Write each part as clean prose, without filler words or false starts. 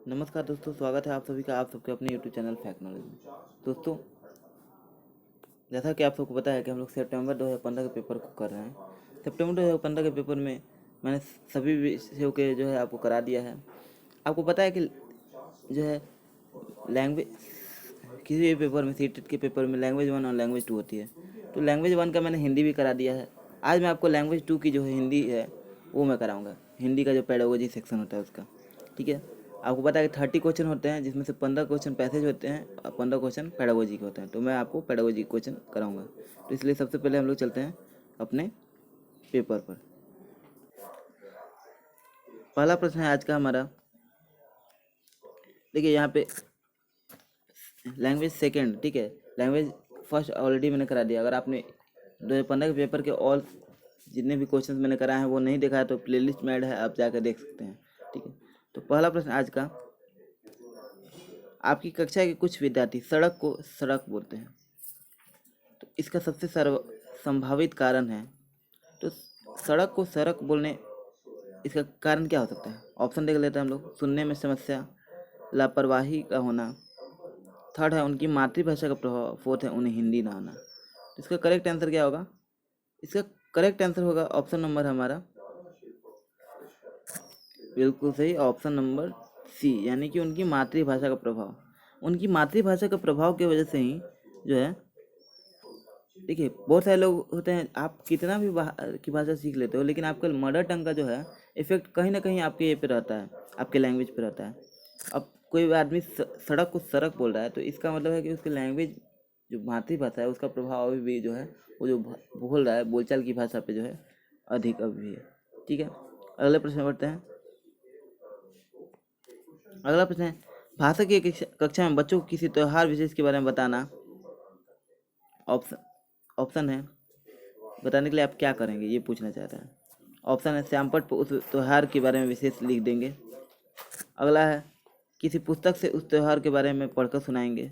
नमस्कार दोस्तों, स्वागत है आप सभी का आप सबके अपने यूट्यूब चैनल फैक्ट नॉलेज में। दोस्तों, जैसा कि आप सबको पता है कि हम लोग सितंबर 2015 के पेपर को कर रहे हैं। सितंबर 2015 के पेपर में मैंने सभी विषयों के जो है आपको करा दिया है। आपको पता है कि जो है लैंग्वेज किसी भी पेपर में सीटेट के पेपर में लैंग्वेज 1 और लैंग्वेज 2 होती है। तो लैंग्वेज 1 का मैंने हिंदी भी करा दिया है। आज मैं आपको लैंग्वेज 2 की जो है हिंदी है वो मैं कराऊँगा। हिंदी का जो पेडागोजी सेक्शन होता है उसका, ठीक है। आपको पता है कि 30 क्वेश्चन होते हैं, जिसमें से 15 क्वेश्चन पैसेज होते हैं और 15 क्वेश्चन पेडागोजी के होते हैं। तो मैं आपको पेडागोजी क्वेश्चन कराऊंगा। तो इसलिए सबसे पहले हम लोग चलते हैं अपने पेपर पर। पहला प्रश्न है आज का हमारा। देखिए यहाँ पे लैंग्वेज सेकेंड, ठीक है। लैंग्वेज फर्स्ट ऑलरेडी मैंने करा दिया। अगर आपने 2015 के पेपर के ऑल जितने भी क्वेश्चन मैंने कराए हैं वो नहीं देखा है तो प्लेलिस्ट में ऐड है, आप जाकर देख सकते हैं, ठीक है। तो पहला प्रश्न आज का, आपकी कक्षा के कुछ विद्यार्थी सड़क को सड़क बोलते हैं, तो इसका सबसे संभावित कारण है। तो सड़क को सड़क बोलने इसका कारण क्या हो सकता है? ऑप्शन देख लेते हैं हम लोग। सुनने में समस्या, लापरवाही का होना, थर्ड है उनकी मातृभाषा का प्रभाव, फोर्थ है उन्हें हिंदी ना आना। तो इसका करेक्ट आंसर क्या होगा? इसका करेक्ट आंसर होगा ऑप्शन नंबर हमारा बिल्कुल सही, ऑप्शन नंबर सी, यानी कि उनकी मातृभाषा का प्रभाव। उनकी मातृभाषा का प्रभाव की वजह से ही जो है, देखिए बहुत सारे लोग होते हैं, आप कितना भी बाहर की भाषा सीख लेते हो लेकिन आपका मदर टंग का जो है इफेक्ट कहीं ना कहीं आपके ये पे रहता है, आपके लैंग्वेज पे रहता है। अब कोई आदमी सड़क को सड़क बोल रहा है तो इसका मतलब है कि उसकी लैंग्वेज जो मातृभाषा है उसका प्रभाव अभी भी जो है वो जो बोल रहा है बोलचाल की भाषा पे जो है अधिक अभी भी है, ठीक है। अगले प्रश्न में बढ़ते हैं। अगला प्रश्न है, भाषा की कक्षा में बच्चों को किसी त्योहार विशेष के बारे में बताना। ऑप्शन ऑप्शन है, बताने के लिए आप क्या करेंगे ये पूछना चाहता है। ऑप्शन है, श्यामपट पर उस त्यौहार के बारे में विशेष लिख देंगे। अगला है, किसी पुस्तक से उस त्यौहार के बारे में पढ़कर सुनाएंगे।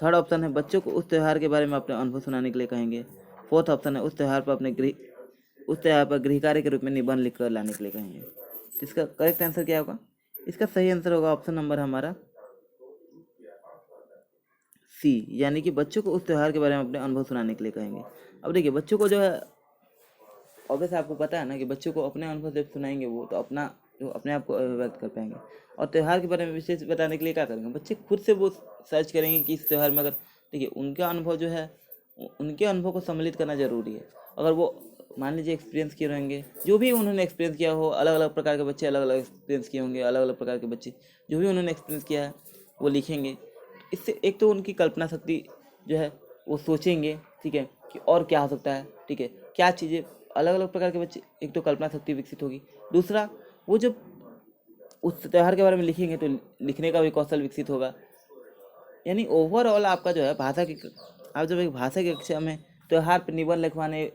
थर्ड ऑप्शन है, बच्चों को उस त्यौहार के बारे में अपने अनुभव सुनाने के लिए कहेंगे। फोर्थ ऑप्शन है, उस त्यौहार पर गृह कार्य के रूप में निबंध लिख कर लाने के लिए कहेंगे। तो इसका करेक्ट आंसर क्या होगा? इसका सही आंसर होगा ऑप्शन नंबर हमारा सी, यानी कि बच्चों को उस त्यौहार के बारे में अपने अनुभव सुनाने के लिए कहेंगे। अब देखिए बच्चों को जो है, ऑब्वियस आपको पता है ना कि बच्चों को अपने अनुभव जब सुनाएंगे वो तो अपना जो अपने आप को व्यक्त कर पाएंगे। और त्यौहार के बारे में विशेष बताने के लिए क्या करेंगे? बच्चे खुद से वो सर्च करेंगे कि इस त्यौहार में, अगर देखिए उनका अनुभव जो है उनके अनुभव को सम्मिलित करना जरूरी है। अगर वो मान लीजिए एक्सपीरियंस किए रहेंगे, जो भी उन्होंने एक्सपीरियंस किया हो, अलग अलग प्रकार के बच्चे अलग अलग एक्सपीरियंस किए होंगे, अलग अलग प्रकार के बच्चे जो भी उन्होंने एक्सपीरियंस किया है वो लिखेंगे। इससे एक तो उनकी कल्पना शक्ति जो है वो सोचेंगे, ठीक है, कि और क्या हो सकता है, ठीक है, क्या चीज़ें, अलग अलग प्रकार के बच्चे, एक तो कल्पना शक्ति विकसित होगी। दूसरा, वो जब उस त्यौहार के बारे में लिखेंगे तो लिखने का भी कौशल विकसित होगा। यानी ओवरऑल आपका जो है भाषा की, आप जब एक भाषा की कक्षा में त्यौहार पर निबंध लिखवाने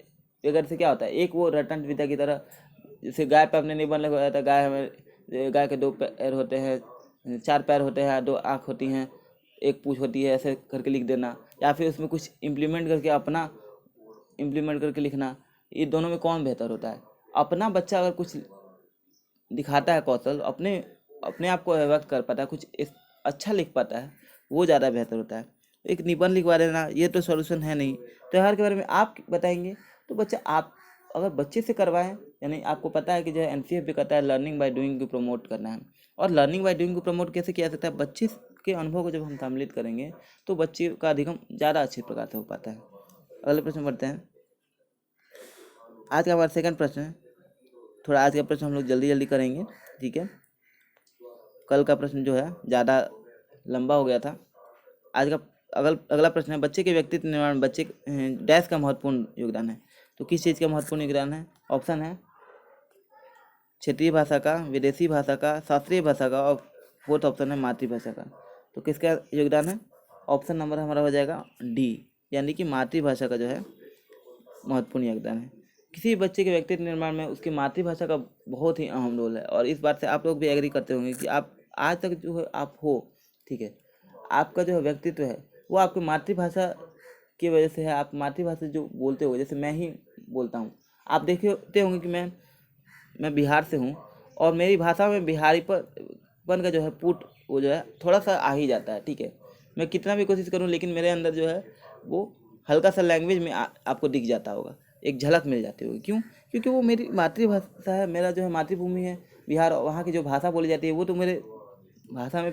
वगैरह से क्या होता है, एक वो रटन विद्या की तरह, जैसे गाय पे आपने निबंध लिखवाया था, गाय के 2 पैर होते हैं, 4 पैर होते हैं, 2 आँख होती हैं, एक पूँछ होती है, ऐसे करके लिख देना। या फिर उसमें कुछ इम्प्लीमेंट करके अपना इम्प्लीमेंट करके लिखना, ये दोनों में कौन बेहतर होता है? अपना बच्चा अगर कुछ दिखाता है कौशल, अपने अपने आप को व्यक्त कर पाता है, कुछ अच्छा लिख पाता है, वो ज़्यादा बेहतर होता है। एक निबंध लिखवा देना ये तो सॉल्यूशन है नहीं। त्यौहार के बारे में आप बताएंगे तो बच्चा, आप अगर बच्चे से करवाएं, यानी आपको पता है कि जो है एनसीएफ भी कहता है लर्निंग बाय डूइंग को प्रमोट करना है। और लर्निंग बाय डूइंग को प्रमोट कैसे किया जा सकता है? बच्चे के अनुभव को जब हम सम्मिलित करेंगे तो बच्चे का अधिगम ज़्यादा अच्छे प्रकार से हो पाता है। अगले प्रश्न बढ़ते हैं। आज का हमारा सेकंड प्रश्न है, थोड़ा आज का प्रश्न हम लोग जल्दी जल्दी करेंगे, ठीक है। कल का प्रश्न जो है ज़्यादा लंबा हो गया था। आज का अगला प्रश्न है, बच्चे के व्यक्तित्व निर्माण में बच्चे डैश का महत्वपूर्ण योगदान है। तो किस चीज़ का महत्वपूर्ण योगदान है? ऑप्शन है, क्षेत्रीय भाषा का, विदेशी भाषा का, शास्त्रीय भाषा का, और फोर्थ ऑप्शन है मातृभाषा का। तो किसका योगदान है? ऑप्शन नंबर हमारा हो जाएगा डी, यानी कि मातृभाषा का जो है महत्वपूर्ण योगदान है। किसी भी बच्चे के व्यक्तित्व निर्माण में उसकी मातृभाषा का बहुत ही अहम रोल है। और इस बात से आप लोग भी एग्री करते होंगे कि आप आज तक जो है आप हो, ठीक है, आपका जो है व्यक्तित्व है वो आपकी मातृभाषा की वजह से है। आप मातृभाषा जो बोलते हो, जैसे मैं ही बोलता हूँ, आप देखते होंगे कि मैं बिहार से हूँ और मेरी भाषा में बिहारी पर बचपन का जो है पुट वो जो है थोड़ा सा आ ही जाता है। ठीक है, मैं कितना भी कोशिश करूँ लेकिन मेरे अंदर जो है वो हल्का सा लैंग्वेज में आपको दिख जाता होगा, एक झलक मिल जाती होगी। क्यों? क्योंकि वो मेरी मातृभाषा है, मेरा जो है मातृभूमि है बिहार, वहाँ की जो भाषा बोली जाती है वो तो मेरे भाषा में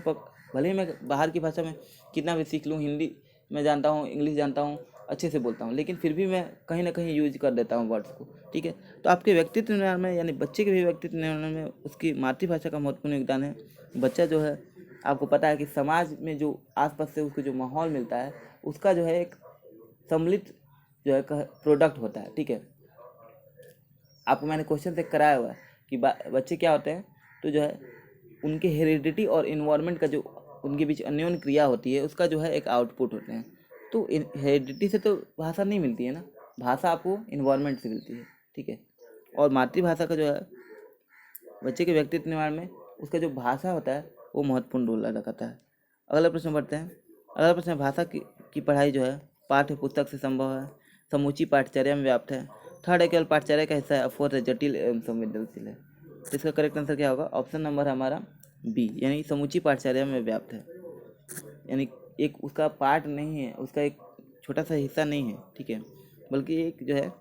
भले ही मैं बाहर की भाषा में कितना भी सीख लूँ, हिंदी मैं जानता हूँ, इंग्लिश जानता हूँ, अच्छे से बोलता हूँ, लेकिन फिर भी मैं कहीं ना कहीं यूज कर देता हूँ वर्ड्स को। ठीक है, तो आपके व्यक्तित्व निर्माण में यानी बच्चे के भी व्यक्तित्व निर्माण में उसकी मातृभाषा का महत्वपूर्ण योगदान है। बच्चा जो है आपको पता है कि समाज में जो आसपास से उसको जो माहौल मिलता है उसका जो है एक सम्मिलित जो है प्रोडक्ट होता है। ठीक है, आपको मैंने क्वेश्चन से कराया हुआ है कि बच्चे क्या होते हैं, तो जो है उनके हेरिडिटी और इन्वायरमेंट का जो उनके बीच अन्योन्य क्रिया होती है उसका जो है एक आउटपुट होते हैं। तो हेरिडिटी से तो भाषा नहीं मिलती है ना, भाषा आपको इन्वायरमेंट से मिलती है। ठीक है, और मातृभाषा का जो है बच्चे के व्यक्तित्व निर्माण में उसका जो भाषा होता है वो महत्वपूर्ण रोल अदा करता है। अगला प्रश्न बढ़ते हैं। अगला प्रश्न है, भाषा की पढ़ाई जो है पाठ्य पुस्तक से संभव है, समूची पाठचर्या में व्याप्त है, थर्ड है केवल पाठचर्या का हिस्सा है, फोर्थ है जटिल एवं संवेदनशील है। तो इसका करेक्ट आंसर क्या होगा? ऑप्शन नंबर हमारा बी, यानी समूची पाठचर्या में व्याप्त है, यानी एक उसका पार्ट नहीं है, उसका एक छोटा सा हिस्सा नहीं है। ठीक है, बल्कि एक जो है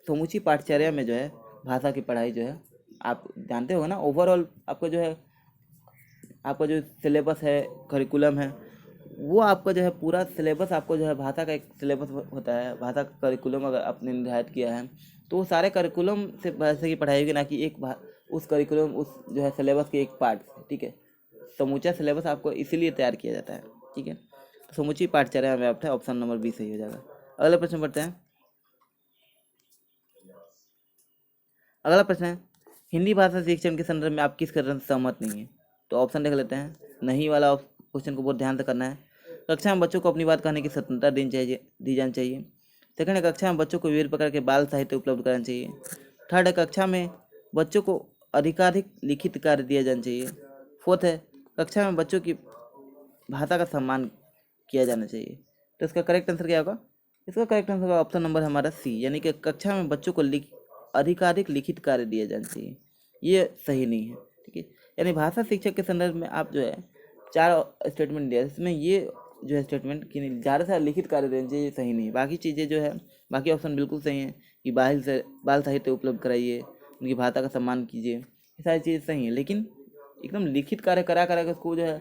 समूची पाठचर्या में जो है भाषा की पढ़ाई जो है, आप जानते हो ना, ओवरऑल आपका जो है आपका जो सिलेबस है, करिकुलम है, वो आपका जो है पूरा सिलेबस आपको जो है भाषा का एक सिलेबस होता है, भाषा का करिकुलम अगर आपने निर्धारित किया है तो वो सारे करिकुलम से भाषा की पढ़ाई होगी, ना कि उस करिकुलम उस जो है सिलेबस के एक पार्ट से। ठीक है, समूचा सिलेबस आपको इसीलिए तैयार किया जाता है। ठीक है, तो समूची पाठचर्या में व्याप्त है, ऑप्शन नंबर बी सही हो जाएगा। अगला प्रश्न पढ़ते हैं। अगला प्रश्न है, हिंदी भाषा शिक्षण के संदर्भ में आप किस कारण से सहमत नहीं है? तो ऑप्शन देख लेते हैं। नहीं वाला क्वेश्चन को बहुत ध्यान से करना है। कक्षा में बच्चों को अपनी बात कहने की स्वतंत्रता दी जानी चाहिए। सेकंड है, कक्षा में बच्चों को विभिन्न प्रकार के बाल साहित्य उपलब्ध कराना चाहिए। थर्ड है, कक्षा में बच्चों को अधिकाधिक लिखित कार्य दिया जाना चाहिए। फोर्थ है, कक्षा में बच्चों की भाषा का सम्मान किया जाना चाहिए। तो इसका करेक्ट आंसर क्या होगा? इसका करेक्ट आंसर होगा ऑप्शन नंबर हमारा सी, यानी कि कक्षा में बच्चों को अधिकाधिक लिखित कार्य दिया जाना चाहिए। ये सही नहीं है। ठीक है, यानी भाषा शिक्षक के संदर्भ में आप जो है 4 स्टेटमेंट दिया, इसमें ये जो है स्टेटमेंट कि ज़्यादा से लिखित कार्य देना चाहिए, ये सही नहीं है। बाकी चीज़ें जो है, बाकी ऑप्शन बिल्कुल सही हैं कि बाल साहित्य उपलब्ध कराइए, उनकी भाषा का सम्मान कीजिए, ये सारी चीज़ें सही हैं, लेकिन एकदम लिखित कार्य करा कर उसको जो है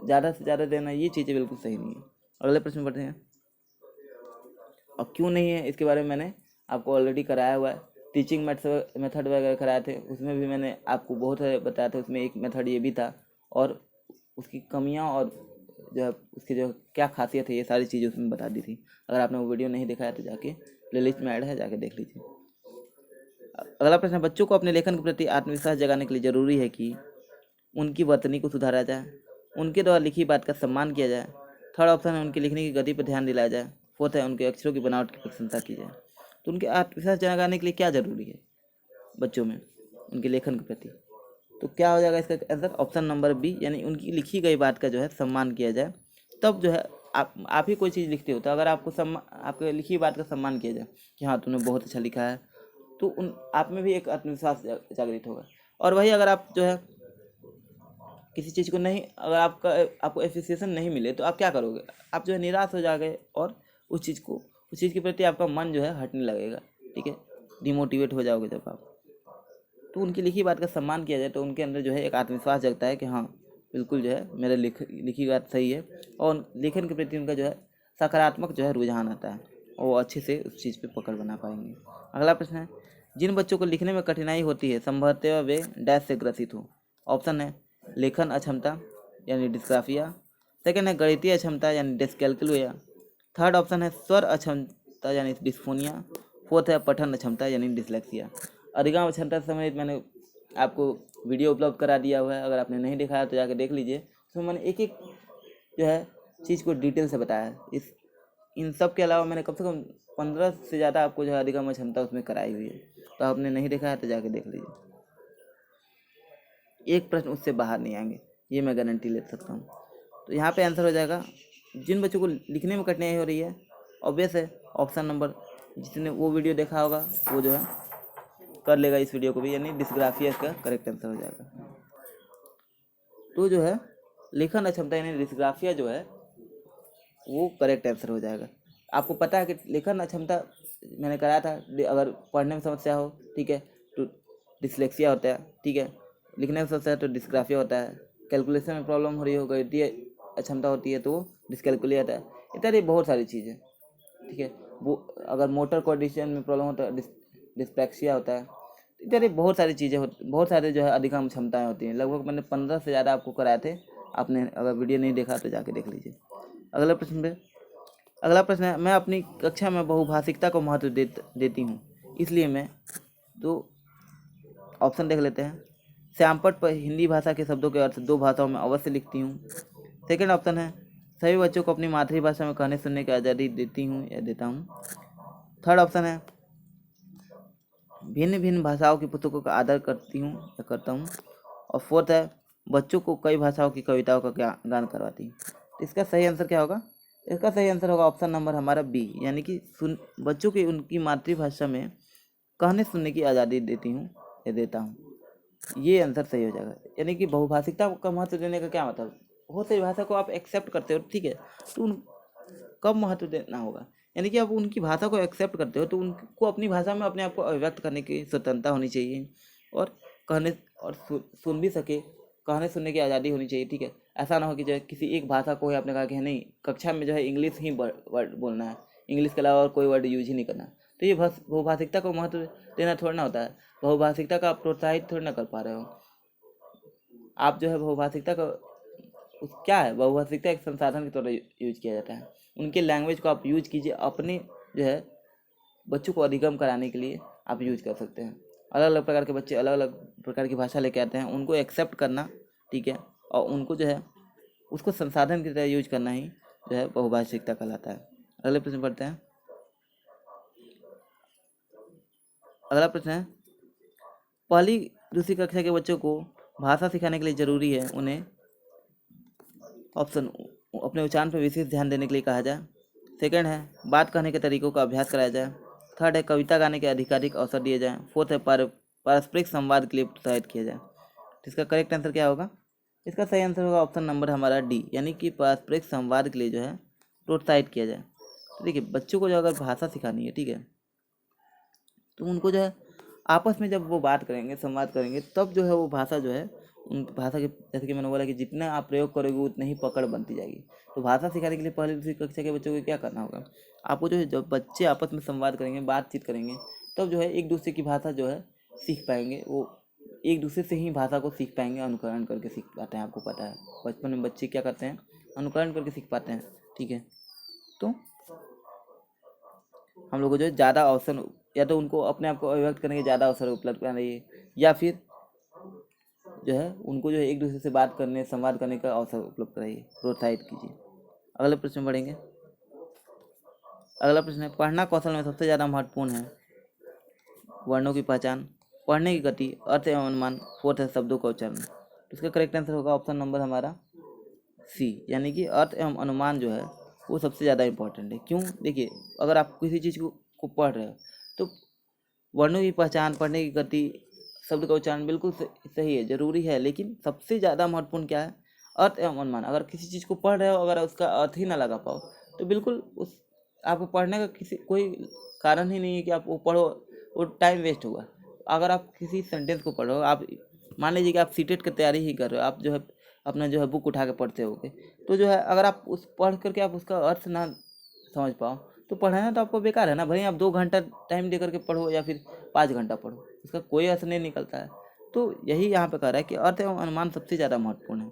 ज़्यादा से ज़्यादा देना, ये चीज़ें बिल्कुल सही नहीं है। अगले प्रश्न पढ़ते हैं। और क्यों नहीं है इसके बारे में मैंने आपको ऑलरेडी कराया हुआ है। टीचिंग मेथड वगैरह कराए थे, उसमें भी मैंने आपको बहुत सारे बताया था। उसमें एक मेथड ये भी था, और उसकी कमियां और जो है उसकी जो क्या खासियत है, ये सारी चीज़ें उसमें बता दी थी। अगर आपने वो वीडियो नहीं देखा है तो जाके प्लेलिस्ट में ऐड है, जाके देख लीजिए। अगला प्रश्न है, बच्चों को अपने लेखन के प्रति आत्मविश्वास जगाने के लिए ज़रूरी है कि उनकी वर्तनी को सुधारा जाए, उनके द्वारा लिखी बात का सम्मान किया जाए। थर्ड ऑप्शन है, उनकी लिखने की गति पर ध्यान दिलाया जाए। फोर्थ है, उनके अक्षरों की बनावट की प्रशंसा की जाए। तो उनके आत्मविश्वास जगाने के लिए क्या जरूरी है बच्चों में उनके लेखन के प्रति? तो क्या हो जाएगा इसका आंसर? ऑप्शन नंबर बी, यानी उनकी लिखी गई बात का जो है सम्मान किया जाए। तब जो है आप ही कोई चीज़ लिखते हो, तो अगर आपको आपके लिखी बात का सम्मान किया जाए कि हाँ तुमने बहुत अच्छा लिखा है, तो उन आप में भी एक आत्मविश्वास जागृत होगा। और वही अगर आप जो है किसी चीज़ को नहीं, अगर आपको एप्रिसिएशन नहीं मिले तो आप क्या करोगे? आप जो है निराश हो जाओगे, और उस चीज़ के प्रति आपका मन जो है हटने लगेगा। ठीक है, डिमोटिवेट हो जाओगे जब आप। तो उनकी लिखी बात का सम्मान किया जाए तो उनके अंदर जो है एक आत्मविश्वास जगता है कि हाँ बिल्कुल जो है मेरे लिखी बात सही है, और लेखन के प्रति उनका जो है सकारात्मक जो है रुझान आता है, और वो अच्छे से उस चीज़ पे पकड़ बना पाएंगे। अगला प्रश्न है, जिन बच्चों को लिखने में कठिनाई होती है संभवतः वे डैश से ग्रसित हो। ऑप्शन है, लेखन अक्षमता यानी डिस्ग्राफिया। सेकेंड है, गणितीय अक्षमता यानी डिस्कैल्कुलिया। थर्ड ऑप्शन है, स्वर अक्षमता यानी डिस्फोनिया। फोर्थ है, पठन अक्षमता यानी डिसलेक्सिया। अधिगम अक्षमता से संबंधित मैंने आपको वीडियो उपलब्ध करा दिया हुआ है, अगर आपने नहीं देखा है तो जाकर देख लीजिए। उसमें मैंने एक एक जो है चीज़ को डिटेल से बताया है। इन सब के अलावा मैंने कम से कम 15 से ज़्यादा आपको जो है अधिगम क्षमता उसमें कराई हुई है, तो आपने नहीं देखा है तो जाके देख लीजिए। एक प्रश्न उससे बाहर नहीं आएंगे, ये मैं गारंटी ले सकता हूँ। तो यहाँ पे आंसर हो जाएगा, जिन बच्चों को लिखने में कठिनाई हो रही है, ऑब्वियस है ऑप्शन नंबर, जिसने वो वीडियो देखा होगा वो जो है कर लेगा इस वीडियो को भी, यानी डिस्ग्राफिया इसका करेक्ट आंसर हो जाएगा। तो जो है लेखन अक्षमता यानी डिस्ग्राफिया जो है वो करेक्ट आंसर हो जाएगा। आपको पता है कि लेखन अक्षमता मैंने कराया था, अगर पढ़ने में समस्या हो, ठीक है, तो डिसलेक्सिया होता है, ठीक है, लिखने में समस्या है तो डिस्ग्राफिया होता है, कैलकुलेशन में प्रॉब्लम हो रही हो, गणितीय अक्षमता होती है तो वो डिसकैलकुलिया होता है, इत्यादि बहुत सारी चीज़ें, ठीक है। वो अगर मोटर कोऑर्डिनेशन में प्रॉब्लम होता है डिस्प्रैक्सिया होता है, इत्यादि बहुत सारी चीज़ें बहुत सारे जो है अधिगम क्षमताएँ होती हैं। लगभग मैंने 15 से ज़्यादा आपको कराए थे, आपने अगर वीडियो नहीं देखा तो जाके देख लीजिए। अगला प्रश्न है, मैं अपनी कक्षा में बहुभाषिकता को महत्व देती हूँ, इसलिए मैं तो ऑप्शन देख लेते हैं। श्यामपट्ट पर हिंदी भाषा के शब्दों के अर्थ 2 भाषाओं में अवश्य लिखती हूँ। सेकंड ऑप्शन है, सभी बच्चों को अपनी मातृभाषा में कहने सुनने की आज़ादी देती हूँ या देता हूँ। थर्ड ऑप्शन है, भिन्न भिन्न भाषाओं की पुस्तकों का आदर करती हूँ या करता हूँ। और फोर्थ है, बच्चों को कई भाषाओं की कविताओं का गान करवाती हूँ। तो इसका सही आंसर क्या होगा? इसका सही आंसर होगा ऑप्शन नंबर हमारा बी, यानी कि बच्चों की उनकी मातृभाषा में कहने सुनने की आज़ादी देती हूँ या देता हूँ। ये आंसर सही हो जाएगा। यानी कि बहुभाषिकता का महत्व देने का क्या मतलब, बहुत सारी भाषा को आप एक्सेप्ट करते हो, ठीक है, तो उन कब महत्व देना होगा, यानी कि आप उनकी भाषा को एक्सेप्ट करते हो तो उनको अपनी भाषा में अपने आप को अभिव्यक्त करने की स्वतंत्रता होनी चाहिए, और कहने और सुन भी सके, कहने सुनने की आज़ादी होनी चाहिए, ठीक है। ऐसा ना हो कि जो है किसी एक भाषा को ही आपने कहा कि नहीं, कक्षा में जो है इंग्लिश ही वर्ड बोलना है, इंग्लिश के अलावा और कोई वर्ड यूज ही नहीं करना, तो ये बहुभाषिकता को महत्व देना थोड़ा ना होता है। बहुभाषिकता का आप प्रोत्साहित थोड़ी ना कर पा रहे हो। आप जो है बहुभाषिकता का क्या है, बहुभाषिकता एक संसाधन के तौर पर यूज किया जाता है। उनके लैंग्वेज को आप यूज कीजिए, अपने जो है बच्चों को अधिगम कराने के लिए आप यूज कर सकते हैं। अलग अलग प्रकार के बच्चे अलग अलग प्रकार की भाषा लेके आते हैं, उनको एक्सेप्ट करना, ठीक है, और उनको जो है उसको संसाधन की तरह यूज करना ही जो है बहुभाषिकता कहलाता है। अगले प्रश्न पढ़ते हैं। अगला प्रश्न है, पहली दूसरी कक्षा के बच्चों को भाषा सिखाने के लिए जरूरी है उन्हें ऑप्शन अपने उच्चारण पर विशेष ध्यान देने के लिए कहा जाए। सेकंड है, बात कहने के तरीकों का अभ्यास कराया जाए। थर्ड है, कविता गाने के अधिकारिक अवसर दिए जाएँ। फोर्थ है, पारस्परिक संवाद के लिए प्रोत्साहित किया जाए। तो इसका करेक्ट आंसर क्या होगा? इसका सही आंसर होगा ऑप्शन नंबर हमारा डी, यानी कि पारस्परिक संवाद के लिए जो है प्रोत्साहित किया जाए। तो देखिए, बच्चों को जो अगर भाषा सिखानी है, ठीक है, तो उनको जो है आपस में जब वो बात करेंगे, संवाद करेंगे, तब जो है वो भाषा जो है उन भाषा के, जैसे कि मैंने बोला कि जितना आप प्रयोग करोगे उतनी ही पकड़ बनती जाएगी। तो भाषा सिखाने के लिए पहले दूसरी कक्षा के बच्चों को क्या करना होगा? आपको जो है, जब बच्चे आपस में संवाद करेंगे, बातचीत करेंगे, तब जो है एक दूसरे की भाषा जो है सीख पाएंगे। वो एक दूसरे से ही भाषा को सीख पाएंगे, अनुकरण करके सीख पाते हैं। आपको पता है बचपन में बच्चे क्या करते हैं, अनुकरण करके सीख पाते हैं, ठीक है। तो हम लोग को जो है ज़्यादा अवसर, या तो उनको अपने आप को अभिव्यक्त करने के ज़्यादा अवसर उपलब्ध कराइए, या फिर जो है उनको जो है एक दूसरे से बात करने, संवाद करने का अवसर उपलब्ध कराइए, प्रोत्साहित कीजिए। अगले प्रश्न पढ़ेंगे। अगला प्रश्न है, पढ़ना कौशल में सबसे ज़्यादा महत्वपूर्ण है वर्णों की पहचान, पढ़ने की गति, अर्थ एवं अनुमान, फोर्थ है शब्दों का उच्चारण। तो इसका करेक्ट आंसर होगा ऑप्शन नंबर हमारा सी, यानी कि अर्थ एवं अनुमान जो है वो सबसे ज़्यादा इंपॉर्टेंट है। क्यों? देखिए, अगर आप किसी चीज़ को पढ़ रहे हो तो वर्णों की पहचान, पढ़ने की गति, शब्द का उच्चारण बिल्कुल सही है, जरूरी है, लेकिन सबसे ज़्यादा महत्वपूर्ण क्या है? अर्थ एवं अनुमान। अगर किसी चीज़ को पढ़ रहे हो, अगर उसका अर्थ ही ना लगा पाओ, तो बिल्कुल उस आपको पढ़ने का कोई कारण ही नहीं है कि आप वो पढ़ो, वो टाइम वेस्ट होगा। अगर आप किसी सेंटेंस को पढ़ो, आप मान लीजिए कि आप सीटेट की तैयारी ही कर रहे हो, आप जो है अपना जो है बुक उठा के पढ़ते होगे, तो जो है अगर आप उस पढ़ करके आप उसका अर्थ ना समझ पाओ, तो पढ़ना तो आपको बेकार है ना। भले आप 2 घंटा टाइम दे करके पढ़ो या फिर 5 घंटा पढ़ो, उसका कोई असर नहीं निकलता है। तो यही यहाँ पे कह रहा है कि अर्थ एवं अनुमान सबसे ज़्यादा महत्वपूर्ण है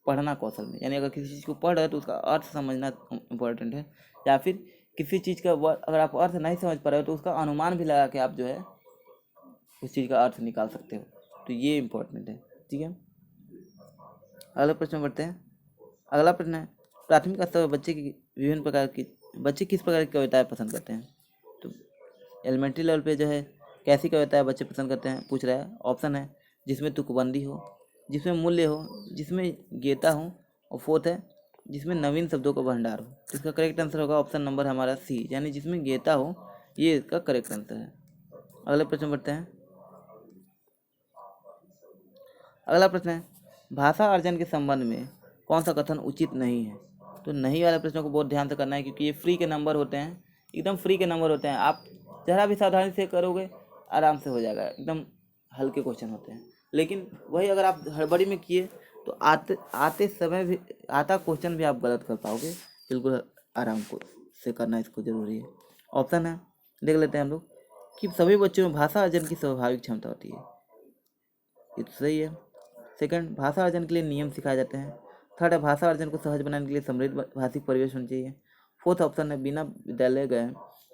पढ़ना कौशल में। यानी अगर किसी चीज़ को पढ़ रहे हो तो उसका अर्थ समझना इम्पोर्टेंट है, या फिर किसी चीज़ का अगर आप अर्थ नहीं समझ पा रहे हो तो उसका अनुमान भी लगा के आप जो है उस चीज़ का अर्थ निकाल सकते हो। तो ये इम्पोर्टेंट है, ठीक है। अगला प्रश्न बढ़ते हैं। अगला प्रश्न है, प्राथमिक स्तर पर बच्चे किस प्रकार की कविताएं पसंद करते हैं? तो एलिमेंट्री लेवल पे जो है कैसी कविताएं बच्चे पसंद करते हैं पूछ रहा है। ऑप्शन है, जिसमें तुकबंदी हो, जिसमें मूल्य हो, जिसमें गीता हो, और फोर्थ है, जिसमें नवीन शब्दों का भंडार हो। तो इसका करेक्ट आंसर होगा ऑप्शन नंबर हमारा सी, यानी जिसमें गीता हो, ये इसका करेक्ट आंसर है। अगले प्रश्न बढ़ते हैं। अगला प्रश्न है, भाषा अर्जन के संबंध में कौन सा कथन उचित नहीं है? तो नहीं वाले प्रश्नों को बहुत ध्यान से करना है, क्योंकि ये फ्री के नंबर होते हैं, एकदम फ्री के नंबर होते हैं। आप जरा भी सावधानी से करोगे आराम से हो जाएगा, एकदम हल्के क्वेश्चन होते हैं। लेकिन वही अगर आप हड़बड़ी में किए तो आते समय भी आता क्वेश्चन भी आप गलत कर पाओगे। बिल्कुल आराम को से करना इसको जरूरी है। ऑप्शन है, देख लेते हैं हम लोग कि सभी बच्चों में भाषा अर्जन की स्वाभाविक क्षमता होती है, ये तो सही है। सेकंड, भाषा अर्जन के लिए नियम सिखाए जाते हैं। थर्ड है, भाषा अर्जन को सहज बनाने के लिए समृद्ध भाषिक परिवेश होना चाहिए। फोर्थ ऑप्शन है, बिना विद्यालय गए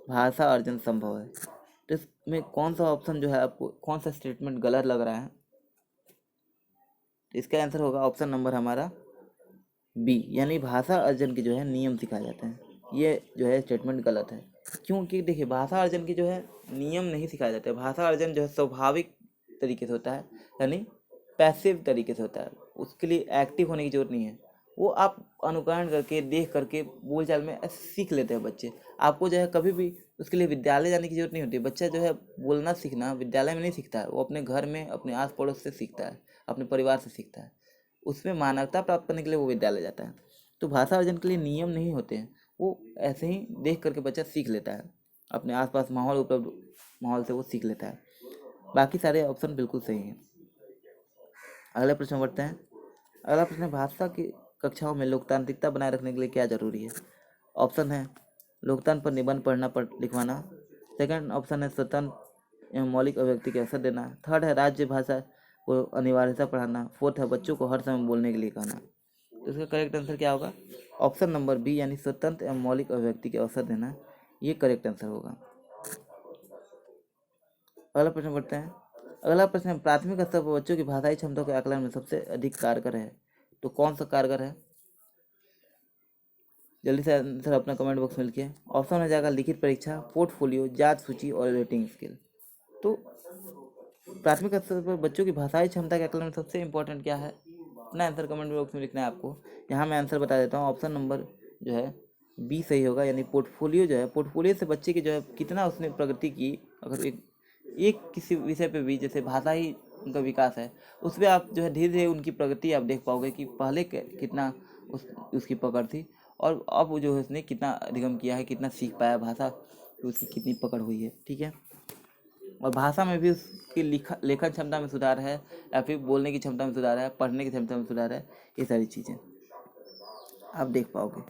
भाषा अर्जन संभव है। तो इसमें कौन सा ऑप्शन जो है आपको, कौन सा स्टेटमेंट गलत लग रहा है? तो इसका आंसर होगा ऑप्शन नंबर हमारा बी, यानी भाषा अर्जन के जो है नियम सिखाए जाते हैं। ये जो है स्टेटमेंट गलत है, क्योंकि देखिए भाषा अर्जन की जो है नियम नहीं सिखाए जाते। भाषा अर्जन जो है स्वाभाविक तरीके से होता है, यानी पैसिव तरीके से होता है। उसके लिए एक्टिव होने की जरूरत नहीं है, वो आप अनुकरण करके देख करके बोलचाल में ऐसे सीख लेते हैं बच्चे। आपको जो है कभी भी उसके लिए विद्यालय जाने की जरूरत नहीं होती। बच्चा जो है बोलना सीखना विद्यालय में नहीं सीखता है, वो अपने घर में अपने आस पड़ोस से सीखता है, अपने परिवार से सीखता है। उसमें मानवता प्राप्त करने के लिए वो विद्यालय जाता है। तो भाषा अर्जन के लिए नियम नहीं होते हैं, वो ऐसे ही देख करके बच्चा सीख लेता है, अपने आसपास माहौल उपलब्ध माहौल से वो सीख लेता है। बाकी सारे ऑप्शन बिल्कुल सही हैं। अगले प्रश्न बढ़ते हैं। अगला प्रश्न है, भाषा की कक्षाओं में लोकतांत्रिकता बनाए रखने के लिए क्या जरूरी है? ऑप्शन है, लोकतंत्र पर निबंध पढ़ना लिखवाना। सेकंड ऑप्शन है, स्वतंत्र एवं मौलिक अभिव्यक्ति के अवसर देना। थर्ड है, राज्य भाषा को अनिवार्यता पढ़ाना। फोर्थ है, बच्चों को हर समय बोलने के लिए कहना। तो इसका करेक्ट आंसर क्या होगा? ऑप्शन नंबर बी, यानी स्वतंत्र एवं मौलिक अभिव्यक्ति के अवसर देना, ये करेक्ट आंसर होगा। अगला प्रश्न बढ़ते हैं। अगला प्रश्न है, प्राथमिक स्तर पर बच्चों की भाषाई क्षमताओं के आकलन में सबसे अधिक कारगर है, तो कौन सा कारगर है? जल्दी से आंसर अपना कमेंट बॉक्स में लिखिए। ऑप्शन हो जाएगा लिखित परीक्षा, पोर्टफोलियो, जांच सूची और रेटिंग स्केल। तो प्राथमिक स्तर पर बच्चों की भाषाई क्षमता के आकलन में सबसे इंपॉर्टेंट क्या है? अपना आंसर कमेंट बॉक्स में लिखना है आपको। यहाँ मैं आंसर बता देता हूँ। ऑप्शन नंबर जो है बी सही होगा, यानी पोर्टफोलियो जो है, पोर्टफोलियो से बच्चे की जो है कितना उसने प्रगति की। अगर एक किसी विषय पे भी, जैसे भाषा ही उनका विकास है, उस पर आप जो है धीरे धीरे उनकी प्रगति आप देख पाओगे कि पहले कितना उसकी पकड़ थी और अब जो है उसने कितना अधिगम किया है, कितना सीख पाया भाषा, उसकी कितनी पकड़ हुई है। ठीक है, और भाषा में भी उसकी लेखन क्षमता में सुधार है, या फिर बोलने की क्षमता में सुधार है, पढ़ने की क्षमता में सुधार है। ये सारी चीज़ें आप देख पाओगे।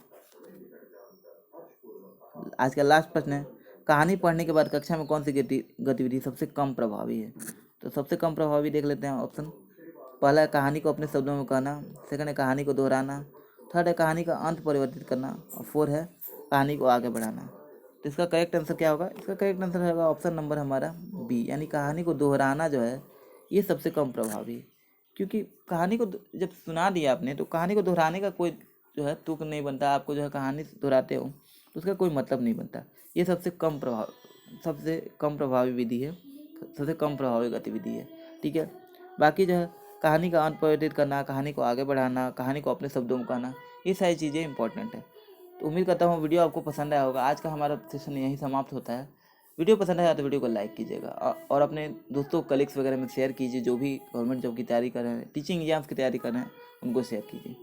आज का लास्ट प्रश्न है, कहानी पढ़ने के बाद कक्षा में कौन सी गतिविधि सबसे कम प्रभावी है? तो सबसे कम प्रभावी देख लेते हैं ऑप्शन। पहला है, कहानी को अपने शब्दों में कहना। सेकंड है, कहानी को दोहराना। थर्ड है, कहानी का अंत परिवर्तित करना। और फोर्थ है, कहानी को आगे बढ़ाना। तो इसका करेक्ट आंसर क्या होगा? इसका करेक्ट आंसर होगा ऑप्शन नंबर हमारा बी, यानी कहानी को दोहराना जो है ये सबसे कम प्रभावी। क्योंकि कहानी को जब सुना दिया आपने, तो कहानी को दोहराने का कोई जो है तुक नहीं बनता। आपको जो है कहानी दोहराते हो तो उसका कोई मतलब नहीं बनता। ये सबसे कम प्रभावी विधि है, सबसे कम प्रभावी गतिविधि है। ठीक है, बाकी जो है कहानी का अंत परिवर्तित करना, कहानी को आगे बढ़ाना, कहानी को अपने शब्दों में कहना, ये सारी चीज़ें इंपॉर्टेंट है। तो उम्मीद करता हूँ वीडियो आपको पसंद आया होगा। आज का हमारा सेशन यहीं समाप्त होता है। वीडियो पसंद आया तो वीडियो को लाइक कीजिएगा और अपने दोस्तों कलीग्स वगैरह में शेयर कीजिए। जो भी गवर्नमेंट जॉब की तैयारी कर रहे हैं, टीचिंग एग्जाम्स की तैयारी कर रहे हैं, उनको शेयर कीजिए।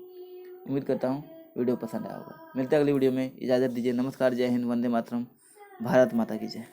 उम्मीद करता हूँ वीडियो पसंद आया होगा। मिलते हैं अगली वीडियो में, इजाज़त दीजिए। नमस्कार, जय हिंद, वंदे मातरम, भारत माता की जय।